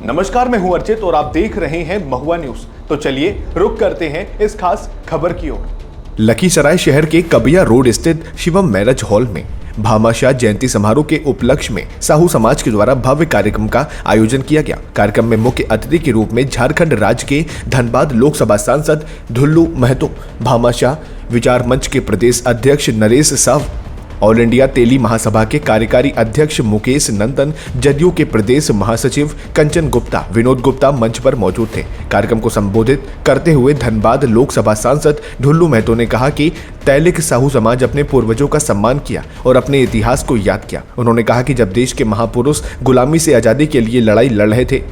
नमस्कार, मैं हूं अर्चित और आप देख रहे हैं महुआ न्यूज। तो चलिए रुक करते हैं इस खास खबर की ओर। लखीसराय शहर के कबिया रोड स्थित शिवम मैरिज हॉल में भामाशाह जयंती समारोह के उपलक्ष्य में साहू समाज के द्वारा भव्य कार्यक्रम का आयोजन किया गया। कार्यक्रम में मुख्य अतिथि के रूप में झारखंड राज्य के धनबाद लोकसभा सांसद ढुल्लू महतो, भामाशाह विचार मंच के प्रदेश अध्यक्ष नरेश साव, ऑल इंडिया तेली महासभा के कार्यकारी अध्यक्ष मुकेश नंदन, जदयू के प्रदेश महासचिव कंचन गुप्ता, विनोद गुप्ता मंच पर मौजूद थे। कार्यक्रम को संबोधित करते हुए धनबाद लोकसभा सांसद ढुल्लू महतो ने कहा कि तैलिक साहू समाज अपने पूर्वजों का सम्मान किया और अपने इतिहास को याद किया। उन्होंने कहा कि जब देश के महापुरुष गुलामी से आजादी के लिए लड़ाई लड़ रहे थे,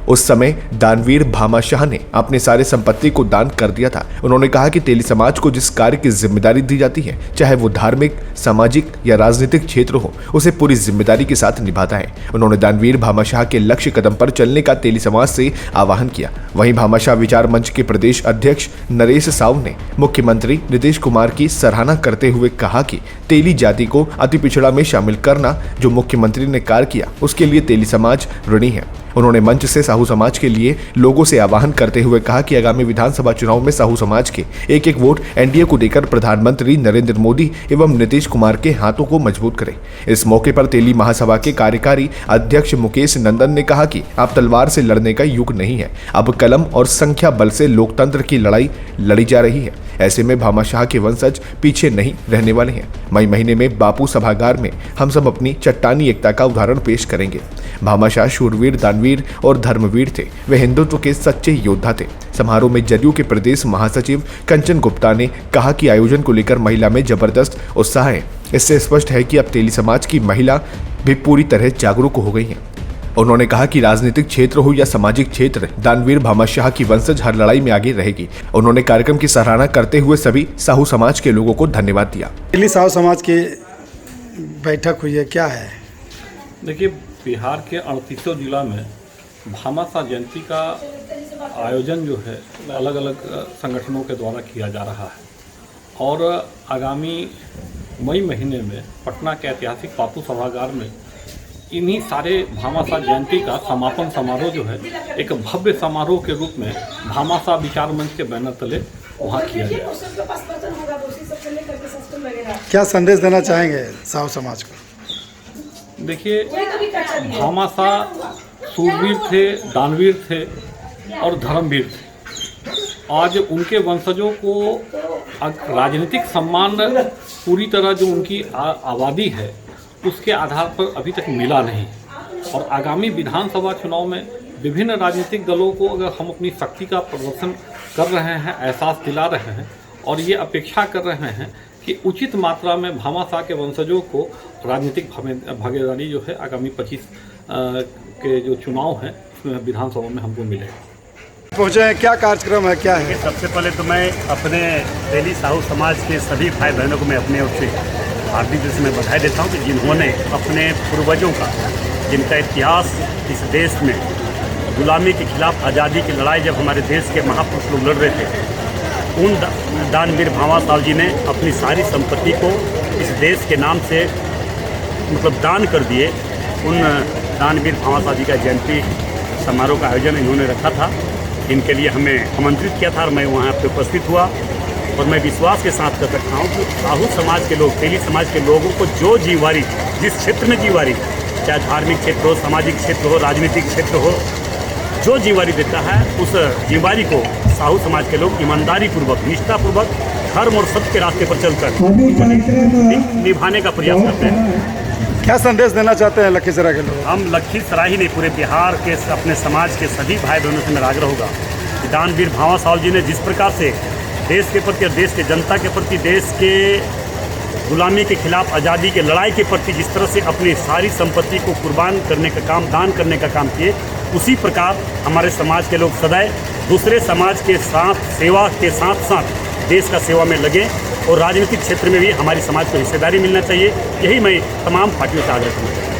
उस समय दानवीर भामाशाह ने अपने सारे संपत्ति को दान कर दिया था। उन्होंने कहा कि तेली समाज को जिस कार्य की जिम्मेदारी दी जाती है, चाहे वो धार्मिक, सामाजिक या राजनीतिक क्षेत्र हो, उसे पूरी जिम्मेदारी के साथ निभाता है। उन्होंने दानवीर भामाशाह के लक्ष्य कदम पर चलने का तेली समाज से आह्वान किया। वहीं भामाशाह विचार मंच के प्रदेश अध्यक्ष नरेश साव ने मुख्यमंत्री नीतीश कुमार की सराहना करते हुए कहा कि तेली जाति को अति पिछड़ा में शामिल करना जो मुख्यमंत्री ने कार्य किया, उसके लिए तेली समाज ऋणी है। उन्होंने मंच से साहू समाज के लिए लोगों से आह्वान करते हुए कहा कि आगामी विधानसभा चुनाव में साहू समाज के एक एक वोट एनडीए को देकर प्रधानमंत्री नरेंद्र मोदी एवं नीतीश कुमार के हाथों को मजबूत करें। इस मौके पर तेली महासभा के कार्यकारी अध्यक्ष मुकेश नंदन ने कहा कि अब तलवार से लड़ने का युग नहीं है, अब कलम और संख्या बल से लोकतंत्र की लड़ाई लड़ी जा रही है। ऐसे में भामाशाह के वंशज पीछे नहीं रहने वाले हैं। मई महीने में बापू सभागार में हम सब अपनी चट्टानी एकता का उदाहरण पेश करेंगे। भामाशाह शूरवीर, दानवीर और धर्मवीर थे। वे हिंदुत्व के सच्चे योद्धा थे। समारोह में जदयू के प्रदेश महासचिव कंचन गुप्ता ने कहा कि आयोजन को लेकर महिला में जबरदस्त उत्साह है। इससे स्पष्ट है कि अब तेली समाज की महिला भी पूरी तरह जागरूक हो गई हैं। उन्होंने कहा कि राजनीतिक क्षेत्र हो या सामाजिक क्षेत्र, दानवीर भामाशाह की वंशज हर लड़ाई में आगे रहेगी। उन्होंने कार्यक्रम की सराहना करते हुए सभी साहू समाज के लोगों को धन्यवाद दिया। तेली साहू समाज की बैठक हुई है, क्या है? देखिए, बिहार के 38 जिला में भामाशाह जयंती का आयोजन जो है अलग अलग संगठनों के द्वारा किया जा रहा है और आगामी मई महीने में पटना के ऐतिहासिक बापू सभागार में इन्हीं सारे भामाशाह जयंती का समापन समारोह जो है एक भव्य समारोह के रूप में भामाशाह विचार मंच के बैनर तले वहाँ किया गया। क्या संदेश देना चाहेंगे साहू समाज को? देखिए, भामाशाह सूरवीर थे, दानवीर थे और धर्मवीर थे। आज उनके वंशजों को राजनीतिक सम्मान पूरी तरह जो उनकी आबादी है उसके आधार पर अभी तक मिला नहीं और आगामी विधानसभा चुनाव में विभिन्न राजनीतिक दलों को अगर हम अपनी शक्ति का प्रदर्शन कर रहे हैं, एहसास दिला रहे हैं और ये अपेक्षा कर रहे हैं कि उचित मात्रा में भामाशाह के वंशजों को राजनीतिक भागीदारी जो है आगामी 25 के जो चुनाव हैं उसमें विधानसभा में हमको मिलेगा। पहुँचे हैं, क्या कार्यक्रम है, क्या है? सबसे पहले तो मैं अपने तेली साहू समाज के सभी भाई बहनों को मैं अपने ओर से हार्दिक दिल से मैं बधाई देता हूँ कि जिन्होंने अपने पूर्वजों का, जिनका इतिहास इस देश में गुलामी के खिलाफ आज़ादी की लड़ाई जब हमारे देश के महापुरुष लोग लड़ रहे थे, उन दानवीर भामाशाह जी ने अपनी सारी संपत्ति को इस देश के नाम से मतलब दान कर दिए। उन दानवीर भामाशाह जी का जयंती समारोह का आयोजन इन्होंने रखा था। इनके लिए हमें आमंत्रित किया था और मैं वहाँ पे उपस्थित हुआ और मैं विश्वास के साथ कर सकता हूँ कि साहू समाज के लोग, तेली समाज के लोगों को जो जीवारी, जिस क्षेत्र में जीवारी, चाहे धार्मिक क्षेत्र हो, सामाजिक क्षेत्र हो, राजनीतिक क्षेत्र हो, जो जीवारी देता है उस जीवारी को साहू समाज के लोग ईमानदारी पूर्वक, निष्ठा पूर्वक, धर्म और सत्य के रास्ते पर चलकर निभाने का प्रयास करते हैं। क्या संदेश देना चाहते हैं लखीसराय के लोग? हम लखीसराय ही नहीं, पूरे बिहार के अपने समाज के सभी भाई बहनों से मेरा आग्रह होगा कि दानवीर भामाशाह जी ने जिस प्रकार से देश के प्रति और देश के जनता के प्रति, देश के गुलामी के खिलाफ आज़ादी के लड़ाई के प्रति जिस तरह से अपनी सारी संपत्ति को कुर्बान करने का काम, दान करने का काम किए, उसी प्रकार हमारे समाज के लोग सदैव दूसरे समाज के साथ सेवा के साथ साथ देश का सेवा में लगे और राजनीतिक क्षेत्र में भी हमारी समाज को हिस्सेदारी मिलना चाहिए। यही मैं तमाम पार्टियों से आग्रह करना चाहूँगा।